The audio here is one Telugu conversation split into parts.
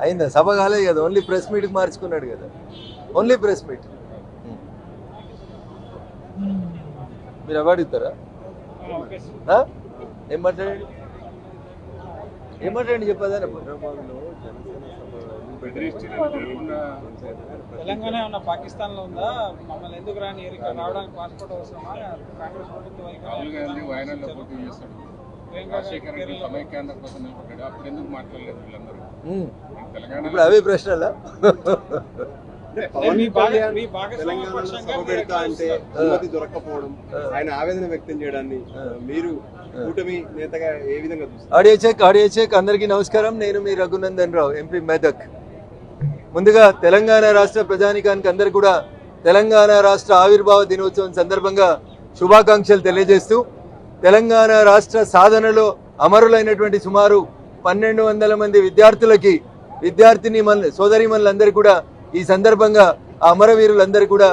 అయిందా? సభ కాలేదు కదా, ఓన్లీ ప్రెస్ మీట్కి మార్చుకున్నాడు కదా, ఓన్లీ ప్రెస్ మీట్. మీరు అవాడుతారా? ఏం మాట్లాడండి, ఏం మాట్లాడండి చెప్పదా? తెలంగాణ ఏమన్నా పాకిస్తాన్ లో ఉందా? మమ్మల్ని ఎందుకు రాని రావడానికి పాస్పోర్ట్ అవసరమా? కాంగ్రెస్ ప్రభుత్వం ఇప్పుడు అవే ప్రశ్నలా? దొరకపోవడం, ఆయన ఆవేదన వ్యక్తం చేయడాన్ని మీరు కూటమి నేతగా ఏ విధంగా చూస్తారు? Audio check. అందరికీ నమస్కారం. నేను మీ రఘునందన్ రావు, ఎంపీ మెదక్. ముందుగా తెలంగాణ రాష్ట్ర ప్రజానికానికి అందరు కూడా తెలంగాణ రాష్ట్ర ఆవిర్భావ దినోత్సవం సందర్భంగా శుభాకాంక్షలు తెలియజేస్తూ, తెలంగాణ రాష్ట్ర సాధనలో అమరులైనటువంటి సుమారు 1200 మంది విద్యార్థులకి, విద్యార్థిని సోదరిమణులందరూ కూడా ఈ సందర్భంగా ఆ అమరవీరులందరూ కూడా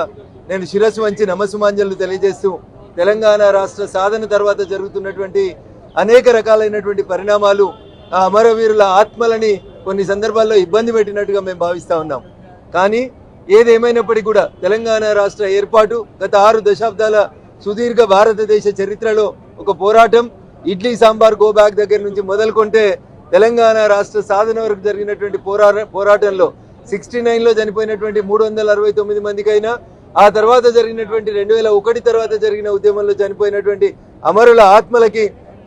నేను శిరస్సు వంచి నమస్సుమాంజలు తెలియజేస్తూ, తెలంగాణ రాష్ట్ర సాధన తర్వాత జరుగుతున్నటువంటి అనేక రకాలైనటువంటి పరిణామాలు ఆ అమరవీరుల ఆత్మలని కొన్ని సందర్భాల్లో ఇబ్బంది పెట్టినట్టుగా మేము భావిస్తూ ఉన్నాం. కానీ ఏదేమైనప్పటికీ కూడా తెలంగాణ రాష్ట్ర ఏర్పాటు గత 6 దశాబ్దాల సుదీర్ఘ భారతదేశ చరిత్రలో ఒక పోరాటం. ఇడ్లీ సాంబార్ గో బ్యాక్ దగ్గర నుంచి మొదలుకొంటే తెలంగాణ రాష్ట్ర సాధన వరకు జరిగినటువంటి పోరాటంలో 69లో చనిపోయినటువంటి 369 మందికైనా, ఆ తర్వాత జరిగినటువంటి 2001 తర్వాత జరిగిన ఉద్యమంలో చనిపోయినటువంటి అమరుల ఆత్మలకి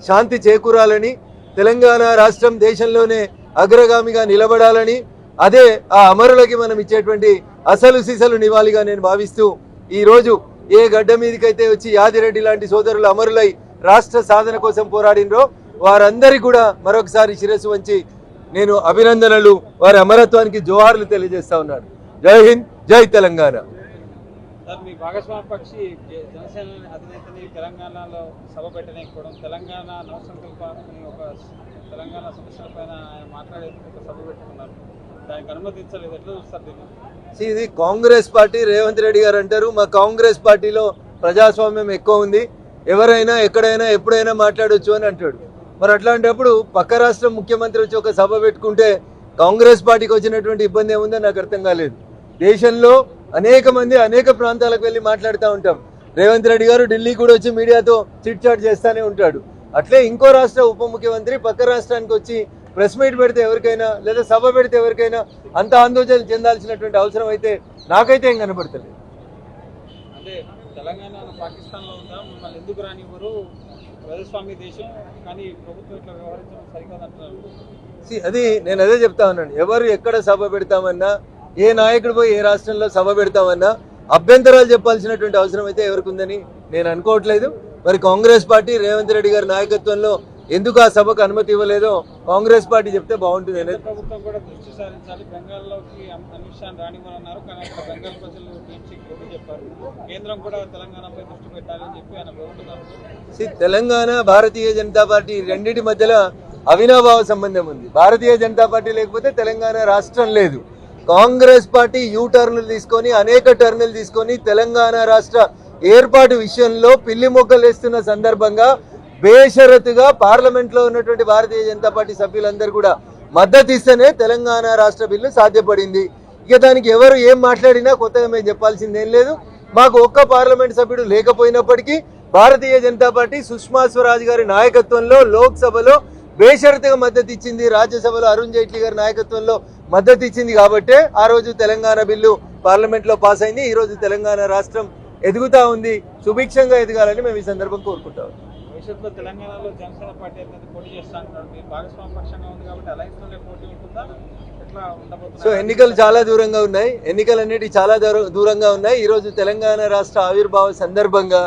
శాంతి చేకూరాలని, తెలంగాణ రాష్ట్రం దేశంలోనే అగ్రగామిగా నిలబడాలని, అదే ఆ అమరులకి మనం ఇచ్చేటువంటి అసలు సిసలు నివాళిగా నేను భావిస్తూ, ఈరోజు ఏ గడ్డ మీదకైతే వచ్చి యాదిరెడ్డి లాంటి సోదరులు అమరులై రాష్ట్ర సాధన కోసం పోరాడినరో వారందరికీ కూడా మరొకసారి శిరస్సు వంచి నేను అభినందనలు, వారి అమరత్వానికి జోహార్లు తెలియజేస్తా ఉన్నాను. జై హింద్, జై తెలంగాణ. మీ భాగస్వామ్య పక్షి జనసేన అధినేతని తెలంగాణలో సభ పెట్టలేకపోవడం, తెలంగాణ నవసంకల్పాన్ని ఒక తెలంగాణ సమస్యల పైన ఆయన మాట్లాడేందుకు ఒక సభ పెట్టుకున్నారు, దానికి అనుమతించలేదు. ఎట్లా చూస్తారు దీన్ని? ఇది కాంగ్రెస్ పార్టీ. రేవంత్ రెడ్డి గారు అంటారు మా కాంగ్రెస్ పార్టీలో ప్రజాస్వామ్యం ఎక్కువ ఉంది, ఎవరైనా ఎక్కడైనా ఎప్పుడైనా మాట్లాడొచ్చు అని అంటాడు. మరి అట్లాంటప్పుడు పక్క రాష్ట్రం ముఖ్యమంత్రి వచ్చి ఒక సభ పెట్టుకుంటే కాంగ్రెస్ పార్టీకి వచ్చినటువంటి ఇబ్బంది ఏముందో నాకు అర్థం కాలేదు. దేశంలో అనేక మంది అనేక ప్రాంతాలకు వెళ్ళి మాట్లాడుతూ ఉంటాం. రేవంత్ రెడ్డి గారు ఢిల్లీ కూడా వచ్చి మీడియాతో చిట్ చాట్ చేస్తూనే ఉంటాడు. అట్లే ఇంకో రాష్ట్ర ఉప ముఖ్యమంత్రి పక్క రాష్ట్రానికి వచ్చి ప్రెస్ మీట్ పెడితే ఎవరికైనా, లేదా సభ పెడితే ఎవరికైనా అంత ఆందోళన చెందాల్సినటువంటి అవసరం అయితే నాకైతే ఏం కనబడతలేదు. అంటే తెలంగాణ పాకిస్తాన్లో ఉందా, మమ్మల్ని ఎందుకు రానివ్వరు, ప్రజాస్వామ్య దేశం, కానీ ప్రభుత్వం ఇట్లా వ్యవహరించడం సరికాదంటున్నారు. అది నేను అదే చెప్తా ఉన్నాను. ఎవరు ఎక్కడ సభ పెడతామన్నా, ఏ నాయకుడు పోయి ఏ రాష్ట్రంలో సభ పెడతామన్నా అభ్యంతరాలు చెప్పాల్సినటువంటి అవసరం అయితే ఎవరికి ఉందని నేను అనుకోవట్లేదు. మరి కాంగ్రెస్ పార్టీ రేవంత్ రెడ్డి గారి నాయకత్వంలో ఎందుకు ఆ సభకు అనుమతి ఇవ్వలేదో కాంగ్రెస్ పార్టీ చెప్తే బాగుంటుంది అనేది. ప్రభుత్వం కూడా దృష్టి సారించాలి, బెంగాల్లోకి అమిత్ షా రానివ్వనన్నారు, కానీ అక్కడ బెంగాల్ ప్రజలు చెప్పారు. కేంద్రం కూడా తెలంగాణపై దృష్టి పెట్టాలని చెప్పి ఆయన కోరుతున్నారు. తెలంగాణ, భారతీయ జనతా పార్టీ రెండింటి మధ్యలో అవినాభావ సంబంధం ఉంది. భారతీయ జనతా పార్టీ లేకపోతే తెలంగాణ రాష్ట్రం లేదు. కాంగ్రెస్ పార్టీ టర్నులు తీసుకొని, అనేక టర్నులు తీసుకొని తెలంగాణ రాష్ట్ర ఏర్పాటు విషయంలో పిల్లి మొగ్గలు వేస్తున్న సందర్భంగా బేషరతుగా పార్లమెంట్లో ఉన్నటువంటి భారతీయ జనతా పార్టీ సభ్యులందరూ కూడా మద్దతు ఇస్తేనే తెలంగాణ రాష్ట్ర బిల్లు సాధ్యపడింది. ఇక దానికి ఎవరు ఏం మాట్లాడినా కొత్తగా మేము చెప్పాల్సిందేం లేదు. మాకు ఒక్క పార్లమెంట్ సభ్యుడు లేకపోయినప్పటికీ భారతీయ జనతా పార్టీ సుష్మా స్వరాజ్ గారి నాయకత్వంలో లోక్సభలో బేషరతుగా మద్దతు ఇచ్చింది, రాజ్యసభలో అరుణ్ జైట్లీ గారి నాయకత్వంలో మద్దతు ఇచ్చింది. కాబట్టే ఆ రోజు తెలంగాణ బిల్లు పార్లమెంట్లో పాస్ అయింది. ఈ రోజు తెలంగాణ రాష్ట్రం ఎదుగుతా ఉంది, సుభిక్షంగా ఎదగాలని మేము ఈ సందర్భం కోరుకుంటాం. భవిష్యత్తులో తెలంగాణలో జనసేన పార్టీ పోటీ చేస్తా అంటున్నారు, మీరు భాగస్వామ్య పక్షంగా ఉంది కాబట్టి అలయన్స్లోనే పోటీ ఉంటుందా, ఎట్లా ఉండబోతుంది? సో ఎన్నికలు చాలా దూరంగా ఉన్నాయి, ఎన్నికలు అనేవి చాలా దూరంగా ఉన్నాయి. ఈరోజు తెలంగాణ రాష్ట్ర ఆవిర్భావ సందర్భంగా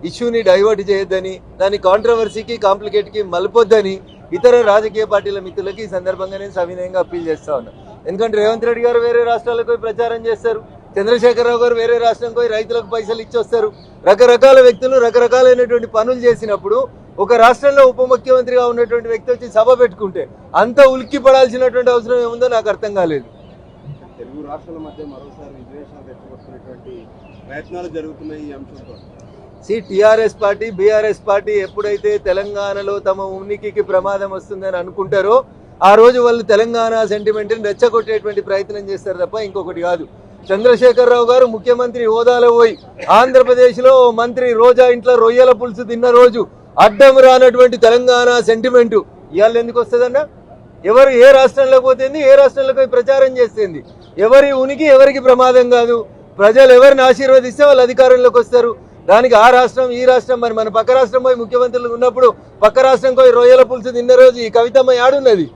ఇష్యూని డైవర్ట్ చేయొద్దని, దాని కాంట్రవర్సీకి కాంప్లికేట్కి మలపొద్దని ఇతర రాజకీయ పార్టీల మిత్రులకి ఈ సందర్భంగా నేను సవినయంగా అప్పీల్ చేస్తా ఉన్నాను. ఎందుకంటే రేవంత్ రెడ్డి గారు వేరే రాష్ట్రాలకు పోయి ప్రచారం చేస్తారు, చంద్రశేఖరరావు గారు వేరే రాష్ట్రంకి పోయి రైతులకు పైసలు ఇచ్చొస్తారు. రకరకాల వ్యక్తులు రకరకాలైనటువంటి పనులు చేసినప్పుడు ఒక రాష్ట్రంలో ఉప ముఖ్యమంత్రిగా ఉన్నటువంటి వ్యక్తి వచ్చి సభ పెట్టుకుంటే అంత ఉలిక్కి పడాల్సినటువంటి అవసరం ఏముందో నాకు అర్థం కాలేదు. తెలుగు రాష్ట్రాల మధ్య మరోసారి విద్వేషాలు రెచ్చగొట్టుకునేటువంటి ప్రయత్నాలు జరుగుతున్నాయి ఈ అంశంతో. టీఆర్ఎస్ పార్టీ, బీఆర్ఎస్ పార్టీ ఎప్పుడైతే తెలంగాణలో తమ ఉనికికి ప్రమాదం వస్తుందని అనుకుంటారో ఆ రోజు వాళ్ళు తెలంగాణ సెంటిమెంట్ని రెచ్చగొట్టేటువంటి ప్రయత్నం చేస్తారు తప్ప ఇంకొకటి కాదు. చంద్రశేఖరరావు గారు ముఖ్యమంత్రి హోదాలో పోయి ఆంధ్రప్రదేశ్లో మంత్రి రోజా ఇంట్లో రొయ్యల పులుసు తిన్న రోజు అడ్డం రానటువంటి తెలంగాణ సెంటిమెంటు ఇవాళ ఎందుకు వస్తుందన్న? ఎవరు ఏ రాష్ట్రంలోకి పోతుంది, ఏ రాష్ట్రంలోకి పోయి ప్రచారం చేస్తుంది? ఎవరి ఉనికి ఎవరికి ప్రమాదం కాదు. ప్రజలు ఎవరిని ఆశీర్వదిస్తే వాళ్ళు అధికారంలోకి వస్తారు. దానికి ఆ రాష్ట్రం ఈ రాష్ట్రం, మరి మన పక్క రాష్ట్రం పోయి ముఖ్యమంత్రులు ఉన్నప్పుడు పక్క రాష్ట్రం పోయి రొయ్యల పులుసు తిన్న రోజు ఈ కవితమ్మ యాడున్నది?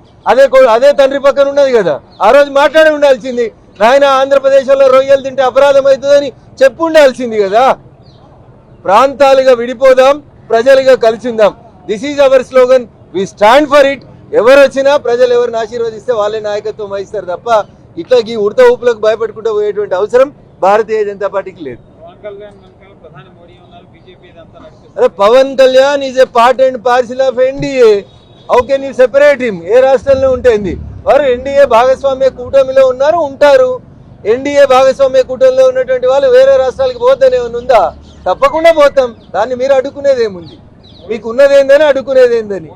అదే తండ్రి పక్కన ఉన్నది కదా. ఆ రోజు మాట్లాడి ఉండాల్సింది, నాయన ఆంధ్రప్రదేశ్లో రొయ్యలు తింటే అపరాధం అవుతుందని చెప్పు ఉండాల్సింది కదా. ప్రాంతాలుగా విడిపోదాం, ప్రజలుగా కలిసిందాం. This is our slogan, we stand for it. ఎవరు వచ్చినా ప్రజలు ఎవరిని ఆశీర్వదిస్తే వాళ్ళే నాయకత్వం వహిస్తారు తప్ప ఇట్లా ఈ ఉడత ఊపులకు భయపడుకుంటూ పోయేటువంటి అవసరం భారతీయ జనతా పార్టీకి లేదు. అదే Pawan Kalyan is a part and parcel of NDA. How can you separate him? ఏ రాష్ట్రంలో ఉంటుంది? వారు ఎన్డీఏ భాగస్వామ్య కూటమిలో ఉన్నారు, ఉంటారు. ఎన్డీఏ భాగస్వామ్య కూటమిలో ఉన్నటువంటి వాళ్ళు వేరే రాష్ట్రాలకు పోతానే ఉందా? తప్పకుండా పోతాం. దాన్ని మీరు అడ్డుకునేది ఏముంది? మీకు ఉన్నది ఏందని అడ్డుకునేది ఏందని?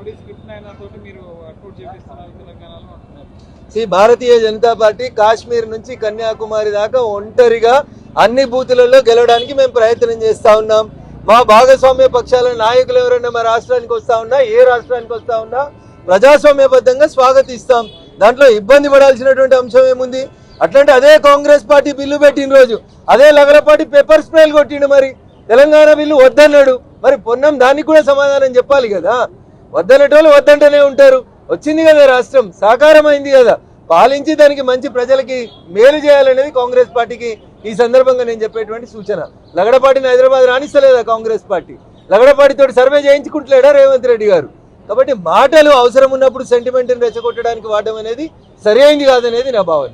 భారతీయ జనతా పార్టీ కాశ్మీర్ నుంచి కన్యాకుమారి దాకా ఒంటరిగా అన్ని బూతులలో గెలవడానికి మేము ప్రయత్నం చేస్తా ఉన్నాం. మా భాగస్వామ్య పక్షాల నాయకులు ఎవరైనా మా రాష్ట్రానికి వస్తా ఉన్నా, ఏ రాష్ట్రానికి వస్తా ఉన్నా ప్రజాస్వామ్యబద్ధంగా స్వాగతిస్తాం. దాంట్లో ఇబ్బంది పడాల్సినటువంటి అంశం ఏముంది? అట్లాంటి అదే కాంగ్రెస్ పార్టీ బిల్లు పెట్టిన రోజు అదే లగడపాటి పెప్పర్ స్ప్రేలు కొట్టిండు. మరి తెలంగాణ బిల్లు వద్దన్నాడు. మరి పొన్నం దానికి కూడా సమాధానం చెప్పాలి కదా. వద్దనేటోళ్ళు వద్దంటూనే ఉంటారు. వచ్చింది కదా రాష్ట్రం, సాకారం అయింది కదా, పాలించి దానికి మంచి ప్రజలకి మేలు చేయాలనేది కాంగ్రెస్ పార్టీకి ఈ సందర్భంగా నేను చెప్పేటువంటి సూచన. లగడపాటిని హైదరాబాద్ రాణిస్తలేదా కాంగ్రెస్ పార్టీ? లగడపాటితో సర్వే చేయించుకుంటలేడా రేవంత్ రెడ్డి గారు? కాబట్టి మాటలు అవసరం ఉన్నప్పుడు సెంటిమెంట్ని రెచ్చగొట్టడానికి వాడడం అనేది సరైనది కాదనేది నా భావన.